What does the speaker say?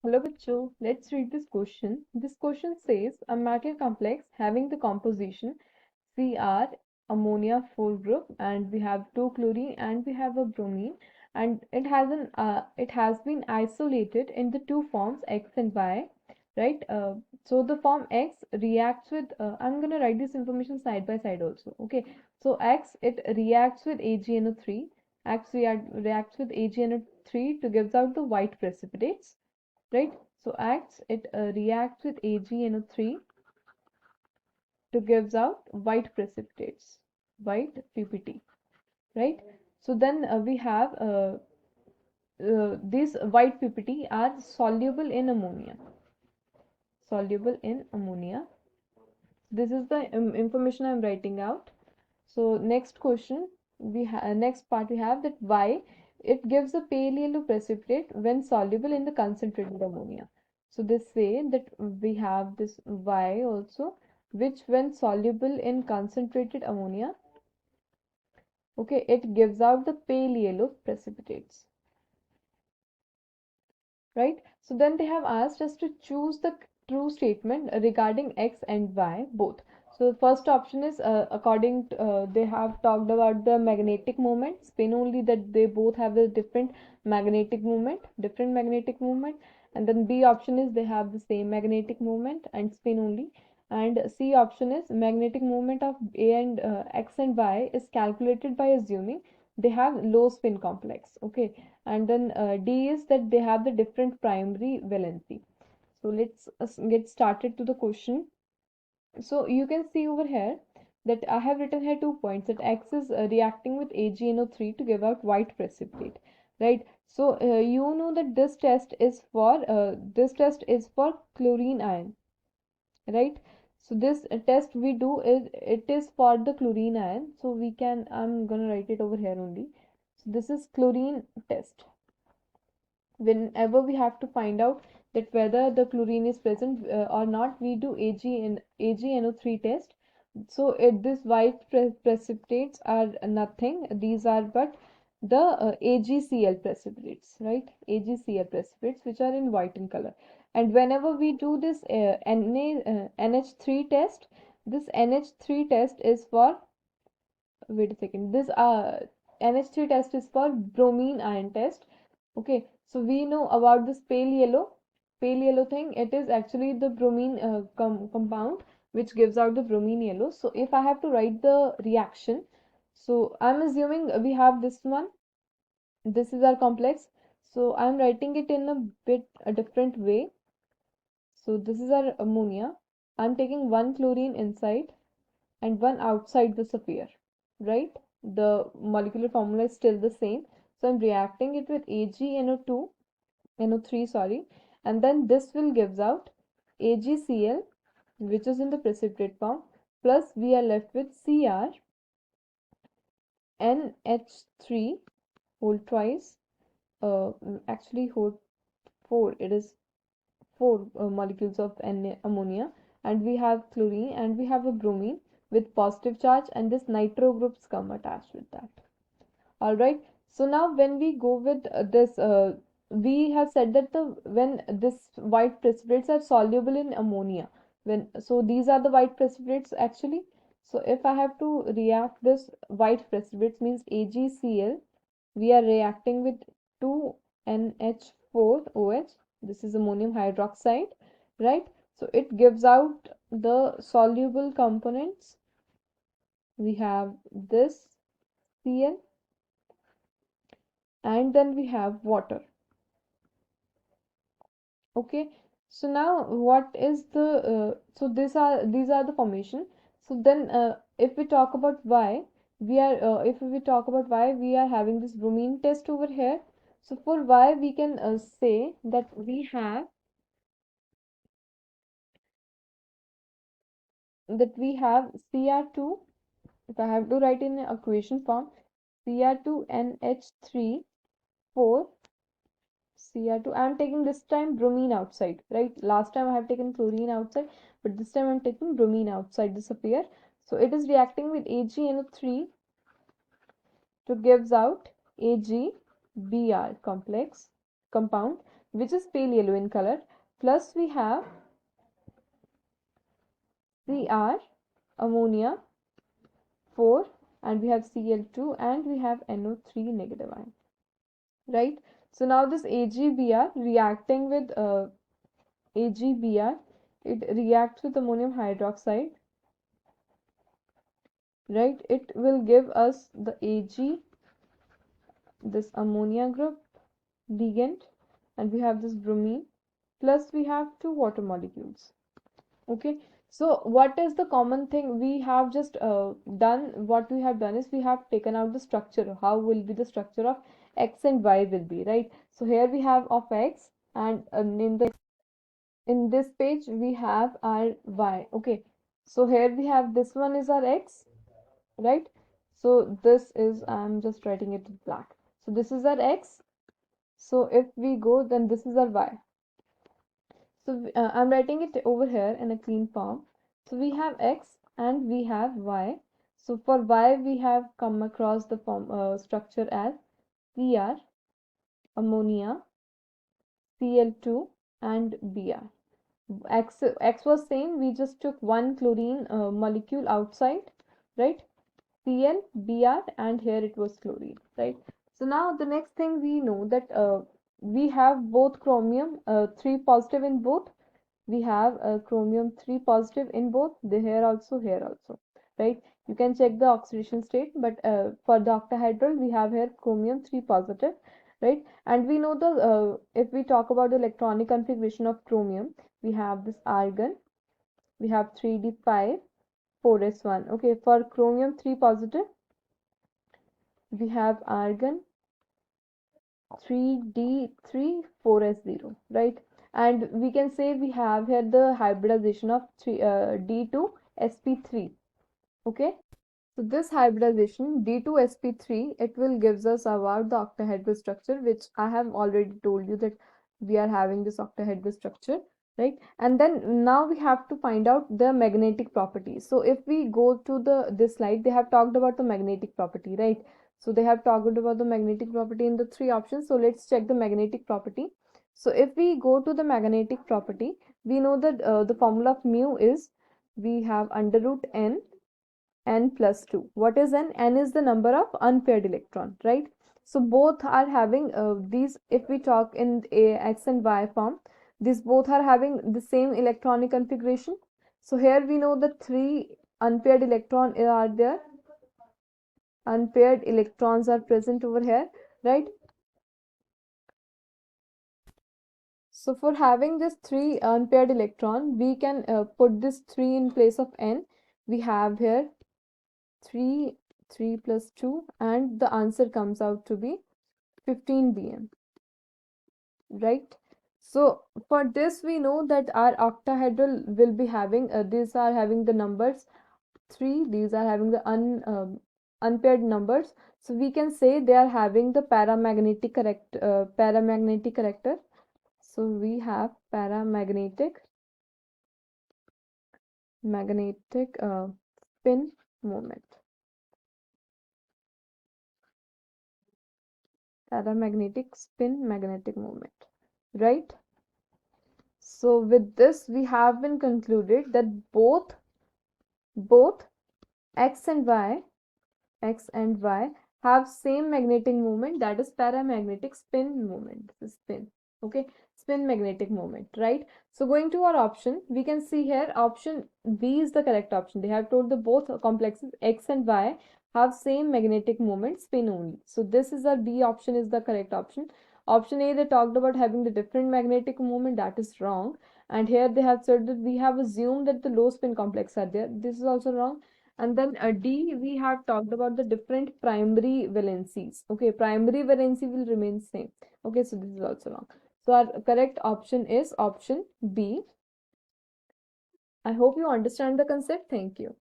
Hello, Bachcho. Let's read this question. This question says a metal complex having the composition Cr ammonia 4 group, and we have two chlorine and we have a bromine, and it has been isolated in the two forms X and Y, right? So the form X reacts with I'm gonna write this information side by side also. Okay, so X, it reacts with AgNO3. Reacts with AgNO3 to gives out the white precipitates, right? So it reacts with AgNO3 to gives out white precipitates, white PPT, right? So then we have these white PPT are soluble in ammonia, soluble in ammonia. This is the information I'm writing out. So next question, next part we have that why it gives a pale yellow precipitate when soluble in the concentrated ammonia. So this way that we have this Y also, which when soluble in concentrated ammonia, okay, it gives out the pale yellow precipitates, right? So then they have asked us to choose the true statement regarding X and Y both. So the first option is according to, they have talked about the magnetic moment, spin only, that they both have a different magnetic moment. And then B option is they have the same magnetic moment and spin only. And C option is magnetic moment of A and X and Y is calculated by assuming they have low spin complex. Okay, and then D is that they have the different primary valency. So let's get started to the question. So you can see over here that I have written here 2 points, that X is reacting with AgNO3 to give out white precipitate, right? So you know that this test is for chlorine ion, right? So this test we do is it is for the chlorine ion. So we can, I'm gonna write it over here only. So this is chlorine test. Whenever we have to find out that whether the chlorine is present or not, we do AgNO3 test. So this white precipitates are nothing, these are but the AgCl precipitates, right? AgCl precipitates which are in white in color. And whenever we do this NH3 test, this NH3 test is for, wait a second, this NH3 test is for bromine ion test. Okay, so we know about this pale yellow thing. It is actually the bromine compound which gives out the bromine yellow. So if I have to write the reaction, so I'm assuming we have this one. This is our complex. So I'm writing it in a different way. So this is our ammonia. I'm taking one chlorine inside and one outside the sphere, right? The molecular formula is still the same. So I'm reacting it with AgNO2, NO3, sorry, and then this will gives out AgCl, which is in the precipitate form, plus we are left with CrNH3 whole twice, actually whole 4, it is 4 molecules of ammonia, and we have chlorine and we have a bromine with positive charge, and this nitro groups come attached with that. All right, so now when we go with this we have said that the when this white precipitates are soluble in ammonia, when so these are the white precipitates actually. So if I have to react this white precipitates means AgCl, we are reacting with 2NH4OH, this is ammonium hydroxide, right? So it gives out the soluble components. We have this Cl, and then we have water. Okay, so now what is the so these are the formation. So then if we talk about why we are if we talk about why we are having this bromine test over here, so for why we can say that we have Cr2. If I have to write in an equation form, Cr2NH3 4 Cr2. I am taking this time bromine outside, right? Last time I have taken chlorine outside, but this time I am taking bromine outside the sphere. So it is reacting with AgNO3 to gives out AgBr complex compound, which is pale yellow in color, plus we have Cr, ammonia 4, and we have Cl2, and we have NO3 negative ion, right? So now this AgBr reacting with AgBr, it reacts with ammonium hydroxide, right? It will give us the Ag, this ammonia group ligand, and we have this bromine, plus we have two water molecules. Okay, so what is the common thing we have just done? What we have done is we have taken out the structure. How will be the structure of X and Y will be, right? So here we have of X, and in this page we have our Y. Okay, so here we have this one is our X, right? So this is, I'm just writing it in black. So this is our X. So if we go, then this is our Y. So I'm writing it over here in a clean form. So we have X and we have Y. So for Y we have come across the form structure as Cr, ammonia, Cl2, and Br. X was same, we just took one chlorine molecule outside, right? Cl, Br, and here it was chlorine, right? So now the next thing we know that we have both chromium 3 positive in both. We have chromium 3 positive in both the here also, right? You can check the oxidation state, but for the octahedral we have here chromium 3 positive, right? And we know the if we talk about the electronic configuration of chromium, we have this argon, we have 3d5 4s1. Okay, for chromium 3 positive we have argon 3d3 4s0, right? And we can say we have here the hybridization of d2sp3. Okay, so this hybridization d2sp3, it will gives us about the octahedral structure, which I have already told you that we are having this octahedral structure, right? And then now we have to find out the magnetic properties. So if we go to the this slide, they have talked about the magnetic property, right? So they have talked about the magnetic property in the three options. So let's check the magnetic property. So if we go to the magnetic property, we know that the formula of mu is, we have under root n plus 2. What is n? N is the number of unpaired electron, right? So both are having these, if we talk in a X and Y form, these both are having the same electronic configuration. So here we know the three unpaired electron are there. Unpaired electrons are present over here, right? So for having this three unpaired electron, we can put this 3 in place of n. We have here 3, 3 plus 2, and the answer comes out to be 15 bm, right? So for this we know that our octahedral will be having these are having the numbers 3, these are having the unpaired numbers. So we can say they are having the paramagnetic character. So we have magnetic spin moment. Paramagnetic spin magnetic moment, right? So with this we have been concluded that both x and y have same magnetic moment, that is paramagnetic spin moment. This is spin, okay, spin magnetic moment, right? So going to our option, we can see here option B is the correct option. They have told the both complexes x and y have same magnetic moment, spin only. So this is our B option is the correct option. Option A, they talked about having the different magnetic moment, that is wrong. And here they have said that we have assumed that the low spin complex are there. This is also wrong. And then D, we have talked about the different primary valencies. Okay, primary valency will remain same. Okay, so this is also wrong. So our correct option is option B. I hope you understand the concept. Thank you.